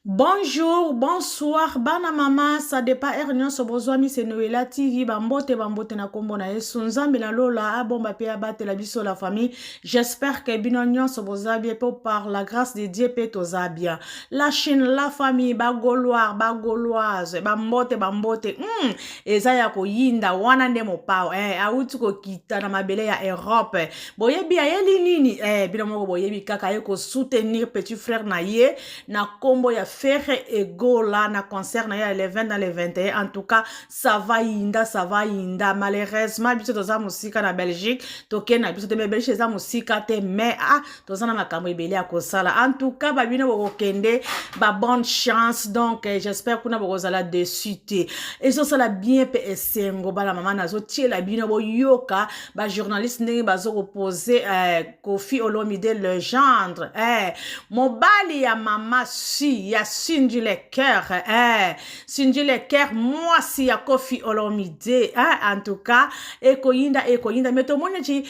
Bonjour, bonsoir, bana mama, ça dépend ernion so bozwami c'est Noela TV, bambote na kombo na yesu, nzambe na lola, abomba pe abate la biso la famille. J'espère que binonion so bozabie par la grâce de Dieu pe tozabia. La Chine, la famille, ba gaulois, ba gauloise, bambote, eza ya ko yinda, wana nde mo pao, auti ko kita na mabele ya Europe. Boyebi ayeli nini, binomo boyebi kaka ye ko soutenir petit frère na ye, na kombo ya faire ego là na concert na ya le 20 dans le 21 en tout cas ça va yinda malheureusement biso toza musika na Belgique tokena biso te Belgique za musika te mais toza na makambo ebele ya kosala en tout cas babino bokende ba bonne chance donc j'espère kuna bokozala dessus te et ça la bien pe esengo bala mama nazo tie la bino boyoka ba journaliste ndenge bazo reposer Koffi Olomide le gendre mobali ya mama si ya Sinji le cœur Sinji le cœur moi si ya Koffi Olomide en tout cas ekoyinda mais tout le monde dit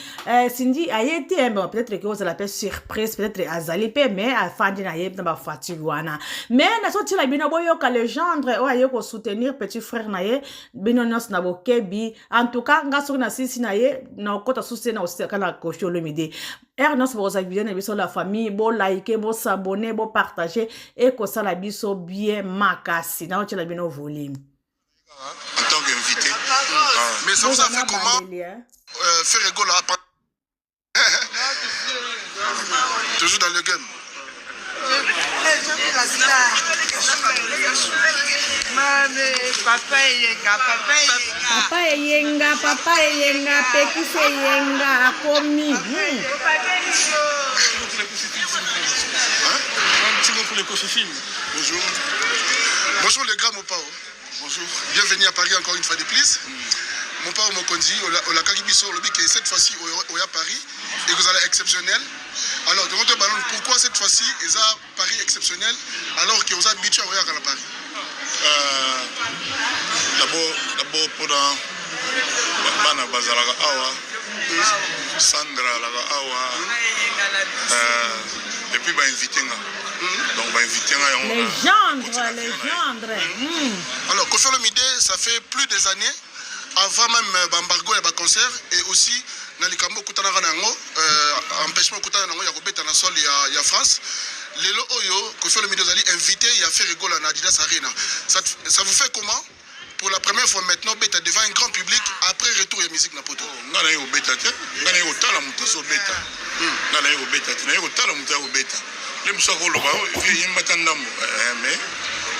Sinji ayete peut-être que vous l'appelle surprise peut-être azali pe mais afandi na yeb na ba fatigue wana mais na sorti la bino boyoka le gendre ayeko soutenir petit frère na ye bino nos na bokebi en tout cas ngaso na sisi na ye na okota soutenir na oseka na Koffi Olomide Ernest Boza vidéo na biso la famille bo like bo s'abonner bo partager et que ça la biso bien makasi na tu la bien au volume en tant qu'invité mais ça vous a fait comment faire rigolo toujours dans le game papa yenga pekise yenga akomi pour les cochifines. Bonjour. Bonjour les gars, mon pao. Bonjour. Bienvenue à Paris encore une fois de plus. Mon pao Mokondi, on l'a kakibiso, le que cette fois-ci au Paris et vous allez exceptionnel. Alors, de votre ballon, pourquoi cette fois-ci est à Paris exceptionnel alors que vous êtes habitué à Paris? D'abord pour Bana Bazalaga Awa, Sandra Laga Awa, et puis bah inviter donc bah inviter les gendres. Alors Koffi Olomide, ça fait plus des années avant même l'embargo et le concert et aussi dans les camps kutana nango empêchement kutana nango ya kobeta na sol ya France. Lelo oyo Koffi Olomide allez invité et a fait rigolo à Adidas Arena. Ça vous fait comment? Pour la première fois maintenant, bêta devant un grand public après retour de musique Napoto. Ngana yo bêta te, ngana yo tala muto so bêta. Ngana yo bêta te, ngana yo tala muto yo bêta. Les muso ko loba o fi yimata ndambo mais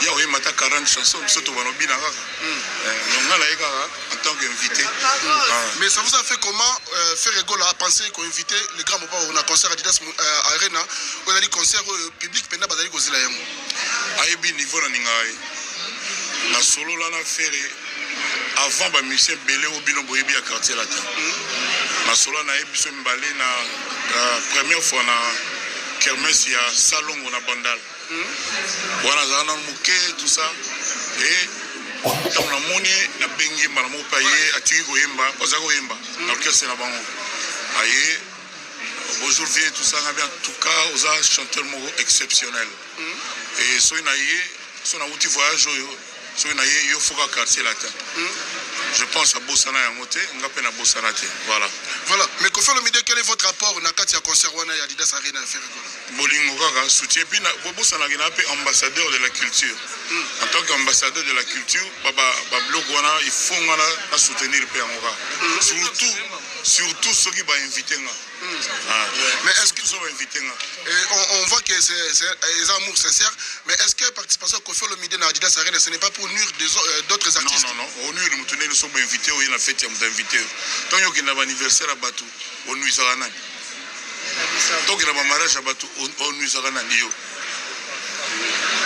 ya o yimata 40 chansons muso to bano bina kaka. Ngana yo kaka en tant qu'invité. Mais ça vous a fait comment faire rigolo à penser qu'on inviter les grands moments on a concert Adidas Arena, on a dit concert public penda bazali ko zila yango. Ayebi niveau na ningai. Na solo là na faire avant ba musicien belé au bino boyebi à quartier latin na solo na ebiso mbale na première fois na kermesse ya salon na bandal wana zana muke tout ça et tant na moni na bengi mara mo paye atiki ko yemba ozako yemba na orchestre na bango aye bonjour vie tout ça na bien en tout cas aux chanteur exceptionnel et so na ye so na outil voyage il faut qu'à quartier latin. Je pense à Bossana et à Moté, on appelle à Bossana. Voilà. Voilà. Mais Koffi Olomide, quel est votre rapport à Katia Concert Wana et Adidas Arena à faire Bolingo Gaga, soutien. Puis Bossana est ambassadeur de la culture. En tant qu'ambassadeur de la culture, Blog Wana, il faut soutenir le pays. Surtout ceux qui vont inviter. Mais est-ce qu'ils sont invités? On voit que c'est un amour sincère, mais est-ce que la participation à Koffi Olomide dans Adidas Arena, ce n'est pas pour nuire d'autres artistes? Non. On nuit, nous sommes invités, on a fait des invités. Tant qu'il y a un anniversaire à Batou, on nuit à Ranan. Tant qu'il y a un mariage à Batou, on nuit à Ranan.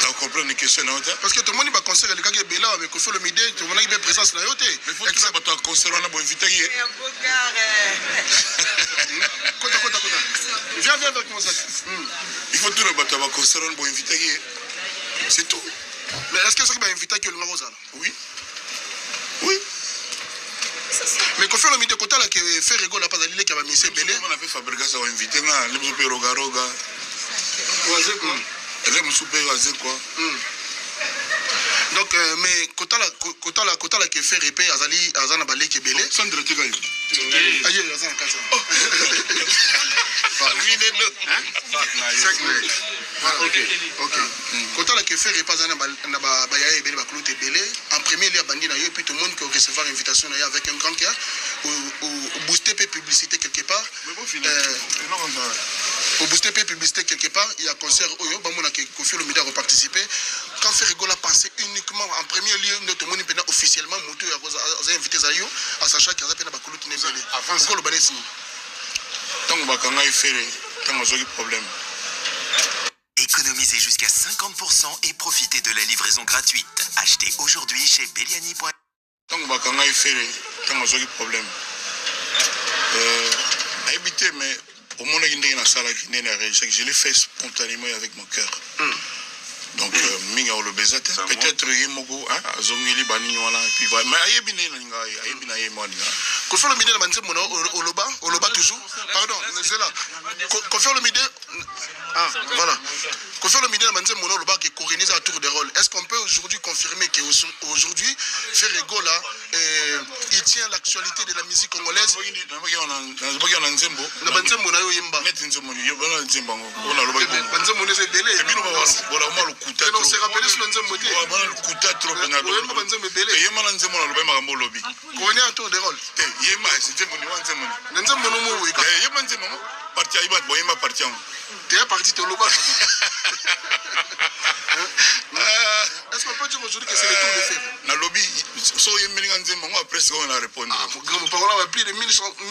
Tu comprends les questions? Parce que tout le monde va concert les gars qui est là avec Koffi Olomide, tout le monde a une présence là. Mais il faut que ça soit un concert, on a beau inviter. Viens avec moi ça. Il faut tout le bateau va concert, on a beau inviter. C'est tout. Mais est-ce que ça va inviter que le Marosa? Oui. Mais Koffi Olomide côté là qui fait rigolo là pas d'aller qui va misser belé. On a fait Fabregas à inviter là, les gens pe roga. elle me soupe à quoi. Donc mais kota la ke faire épée azana balé ke belé Sandra Tigayo aye azana kasa ok kota la ke faire épée azana na ba ya belé ba cloute belé en premier lieu bandi na yo puis tout le monde qui recevoir invitation na yo avec un grand cœur ou booster peu publicité quelque part au booster peu publicité quelque part il y a concert oyo ba mona ke Koffi Olomide a participer quand fait rigola penser uniquement en premier lieu notre monde pena officiellement moto ya invité zayo à sachant qu'il y a pena ba cloute ne belé avant ko lo balesi tant ba kanga ifere tant ozoki problème. Économisez jusqu'à 50% et profitez de la livraison gratuite. Achetez aujourd'hui chez Beliani. Tant que bakanga ifere, tant que j'ai problème. Habité mais au moment où je l'ai fait spontanément avec mon cœur. Donc minga le bezat peut-être yemoko azongeli bani wana puis va mais ayebine ayebina yemoni. Koffi Olomide na banze mono oloba toujours pardon c'est là Koffi Olomide voilà Koffi Olomide na banze mono oloba qui corrige à tour de rôle. Est-ce qu'on peut aujourd'hui confirmer que aujourd'hui Ferrego là il tient l'actualité de la musique congolaise? Na banze mono yo yemba netinzo mono yo bana nzemba on aloba banze mono c'est belé et puis on s'est rappelé sur le moté. On a le coup de trop bien. On a banze belé. Et yema nze mono aloba makambo lobi. Connait un tour de rôle. Yema c'était mon nze mono. Nze mono mo wi. Yema nze mono parti ayiba boyema parti en. Tu es parti te loba. Est-ce qu'on peut dire aujourd'hui que c'est le tour de faire? Na lobby so yemeli nze mono après ce qu'on a répondu. Grand parole a plus de 1000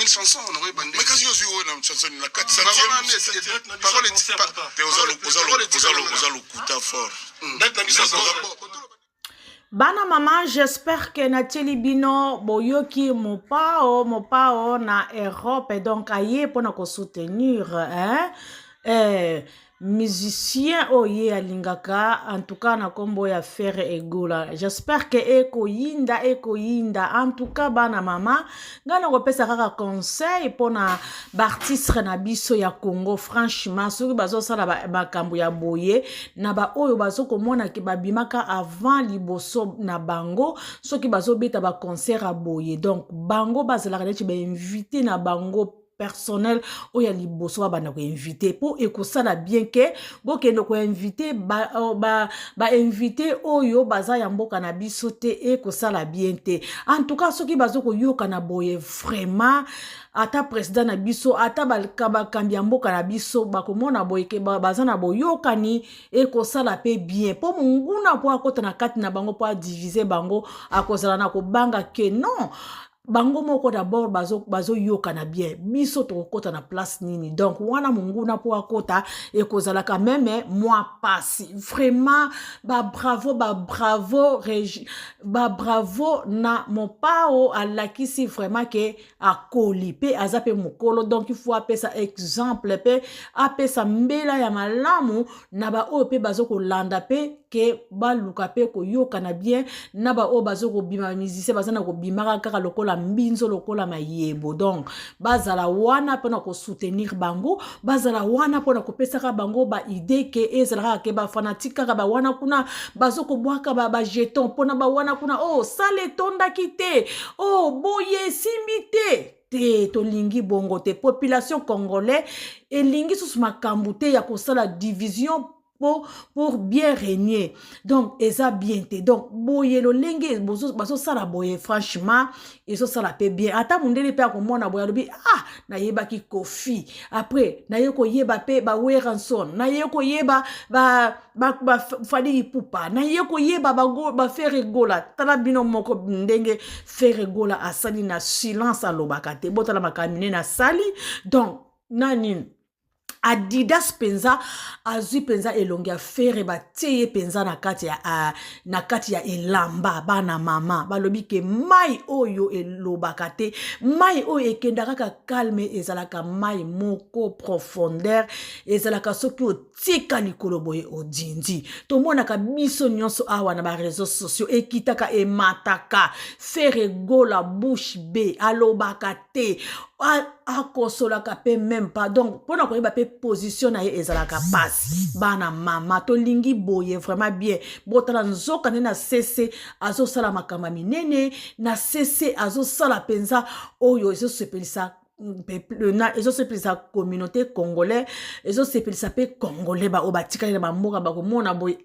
chansons on aurait bandé. Mais quand je suis au na chanson na 400e parole aux kuta fort. Bana mama, j'espère que Nathalie Bino boyoki mopao na Europe donc aye pour nous soutenir musicien oye alingaka en tout cas na kombo ya faire egola. J'espère que eko yinda en tout cas bana mama ngana kopesa kaka conseil pona bartiste na biso ya Congo franchement soki bazo sala makambo ya boye na ba oyo bazo komona ke babimaka avant liboso na bango soki bazo beta ba concert a boye donc bango bazala ka ba invité na bango personnel oya liboso wa bana ko invité pour ekosala bien que bokendo ko invité ba invité oyo baza ya mboka na biso te ekosala bien te en tout cas soki bazo ko yoka na boye vraiment ata président na biso ata bakambi ya mboka na biso bakomona boye ke baza na boyokani ekosala pe bien po munguna po akota na kati na bango po diviser bango akozala na kobanga ke non bango moko d'abord bazo yoka na bien biso to kota na place nini donc wana munguna po akota ekozala quand même moi passe vraiment bravo na mon pao alakisi vraiment que akoli pe azape mokolo donc il faut apesa exemple pe apesa mbela ya malamu na ba o pe bazo ko landa pe ke baluka pe ko yoka na bien na ba o bazo ko bima musicien bazana ko bimaka kaka lokola mbinzo lokola mayebo donc bazala wana pona ko soutenir bango bazala wana pona ko pesaka bango ba idée ke ezala ke ba fanatique ka ba wana kuna bazo ko bwaka ba jeton pona ba wana kuna oh sale tonda kite oh boye simite te tolingi bongo te population congolais elingi sous makambu te ya kosala division pour bien régner donc eza bien te donc boye lo lenge baso sala boye franchement eso sala pe bien ata mundele pe akomona boye lobi na yeba ki Koffi après na yeko yeba pe ba Weranson na yeko yeba ba Fadi Pupa na yeko yeba ba faire gola tala bino moko ndenge faire gola asali na silence alobaka te botala makamine na sali donc nani Adidas penza azui penza elongi ya fere bateye penza na kati ya elamba bana mama balobi ke mai oyo elobaka te mai oyo ekendaka ka calme ezalaka mai moko profondeur ezalaka soki otika likolo boye odindi tomonaka biso nyonso awa na ba réseaux sociaux ekitaka emataka fere gola bouche be alobaka te akosolaka pe même pas donc pona koyeba pe position na ye ezalaka pasi bana mama tolingi boye vraiment bien botala nzoka ne na sese azosala makambo minene na sese azosala penza oyo ezosepelisa ezosepelisa communauté congolais ezosepelisa pe congolais batikali na bamboka bakomona boye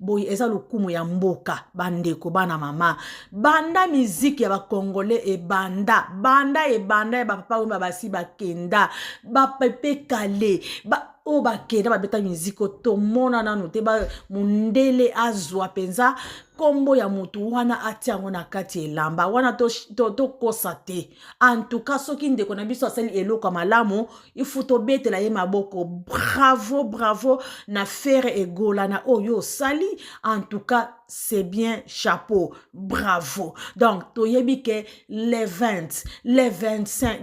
boye eza lokumu ya mboka bandeko bana mama banda miziki ya bakongolais ebanda ya bapapa oyo babasi bakenda bapepe kale o bakenda babeta miziko tomona nanu te mundele azwa penza kombo ya mutu wana atia yango na kati elamba wana tokosa te en tout cas soki ndeko na biso asali eloko malamu ifu tobetela ye maboko bravo na fere egola na oyo osali en tout cas c'est bien chapeau bravo donc toyebi ke les 20 les 25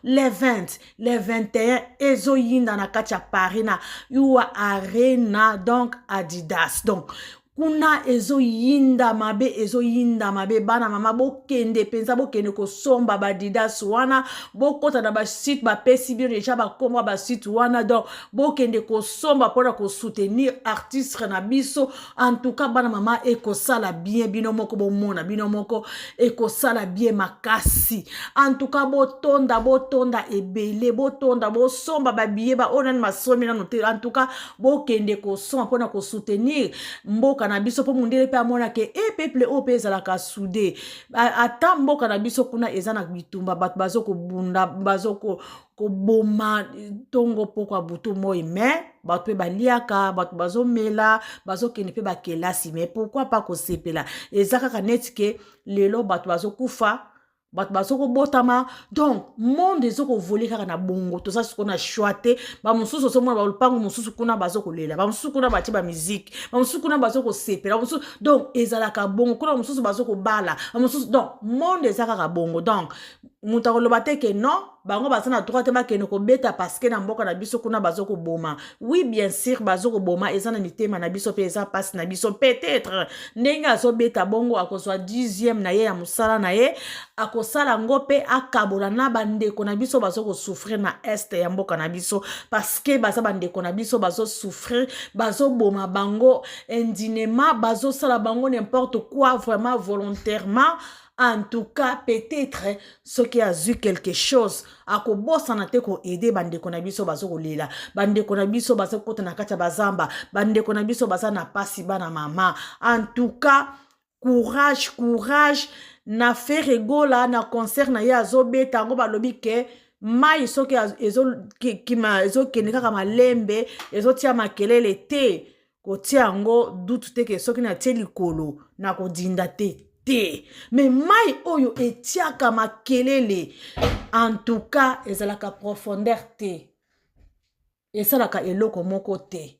les 20 les 21 ezoyinda na kati ya Paris na yuwa arena donc Adidas donc kuna ezoyinda mabe bana mama bokende penza bokende kosomba Adidas wana bokota na ba site ba pesi bien déjà ba komwa ba site wana donc bokende kosomba pona ko soutenir artiste na biso en tout cas bana mama ekosala bien bino moko bomona bino moko ekosala bien makasi en tout cas botonda ebele botonda bosomba ba billet ba onan masomi na noter en tout cas bokende kosomba pona ko soutenir mboka na biso po mundele pe amona ke peuple o pe ezalaka soudé ata mboka na biso kuna eza na bitumba bato bazokobunda bazokoboma tongo poko butu moi mais bato pe baliaka bato bazomela bazokende pe bakelasi mais pourquoi pas kosepela eza kaka neti ke lelo bato bazokufa bato bazoko botama donc monde ezoko voler kaka na bongo to ça sikona choite ba mususu so mona ba lupango mususu kuna bazoko lela ba mususu kuna bati ba musique ba mususu kuna bazoko sepela mususu donc ezalaka bongo kuna mususu bazoko bala ba mususu donc monde ezaka bongo donc muta koloba te ke non bango basana droite bakene ko beta parce que na mboka na biso kuna bazoko boma oui bien sûr bazoko boma ezana mitema na biso pe eza passe na biso peut-être ndenge azo beta bongo akozwa 10e na ye ya musala na ye akosala ngope akabola na bandeko na biso bazoko souffrir na est ya mboka na biso parce que baza bandeko na biso bazo souffrir bazo boma bango indinement bazo sala bango n'importe quoi vraiment volontairement. En tout cas, peut-être ceux qui a vu quelque chose, ako bossa na te ko aider bandeko na biso bazo ko lela, bandeko na biso bazo kota na kati bazamba, bandeko na biso baza na pasi bana mama. En tout cas, courage na faire rigola na concert na ya zo beta ngo balobi ke mai soki ezo kene kaka malembe ezo tia makelele te ko tia ngo dutu te ke soki na tie likolo na ko dinda te mais mai oyo etiaka makelele en tout cas ezalaka profondeur te ezalaka eloko moko te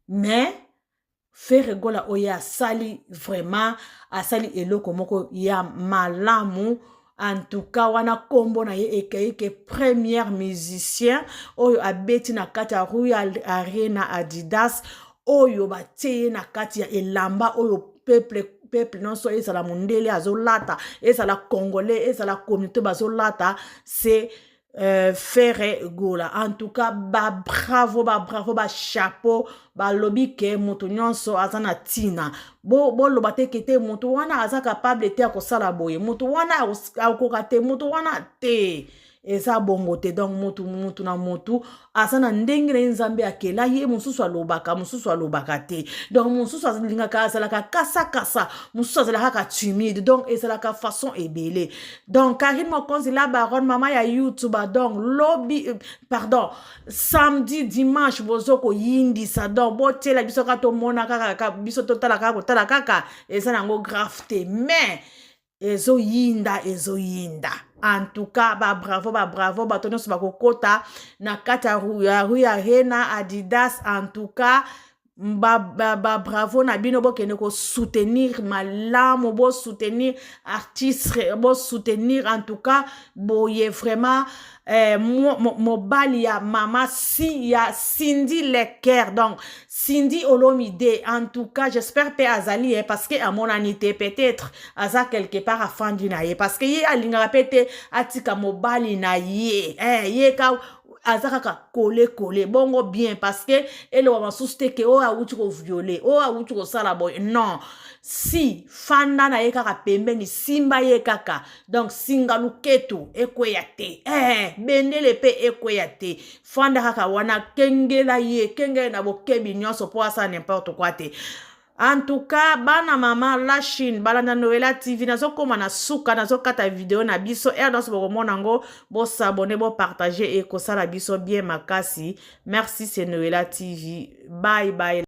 mais faire rigola oya asali vraiment asali eloko moko ya malamu en tout cas wana kombo na ye ekeke premier musicien oyo abeti na kati ya Royal Arena Adidas oyo batie na kati ya elamba oyo peuple non so ezala mundele azolata ezala congolais ezala communauté bazolata c'est faire gola en tout cas bravo chapeau lobi ke moto nyonso azana tina bo loba te kete moto wana aza capable te akosala boye moto wana akokate moto wana te eza bongo te donc mutu na mutu asana ndenge na nzambe akela ye mususu alobaka te donc mususu azalingaka azalaka kasa mususu azalaka timide donc ezalaka façon ebele donc Karine Mokonzi la baronne mama ya YouTube donc samedi dimanche bozoko yindisa donc botela biso ka to mona kaka biso totala kaka eza nango grave te mais ezoyinda en tout cas bravo batonyo so bakokota na kata ya Rue Arena Adidas en tout cas bravo na bino bokende ko soutenir malamu, bo soutenir artiste, bo soutenir en tout cas boye vraiment mobali ya mama si ya Cindy Lecker. Donc Cindy Olomide en tout cas j'espère pe azali parce que à mon anité peut-être aza quelque part à fandi na ye parce que ye alinga pete atika mobali na ye ye ka azaka kole bongo bien parce que ele wa masuste ke o awuti ko violer o awuti ko sala boy non si fanda na ye kaka pembeni simba ye kaka donc singalu ketu ekweya te bendele pe ekweya te fanda kaka wana kengela ye na bokebi nyonso po asa n'importe quoi te. En tout cas, bana mama la Chine, balanda Noela TV, nazo koma na suka, nazo kata video na biso, dans ce moment nango, bo s'abonner, bo partager et ko sala biso bien makasi. Merci, c'est Noela TV. Bye bye.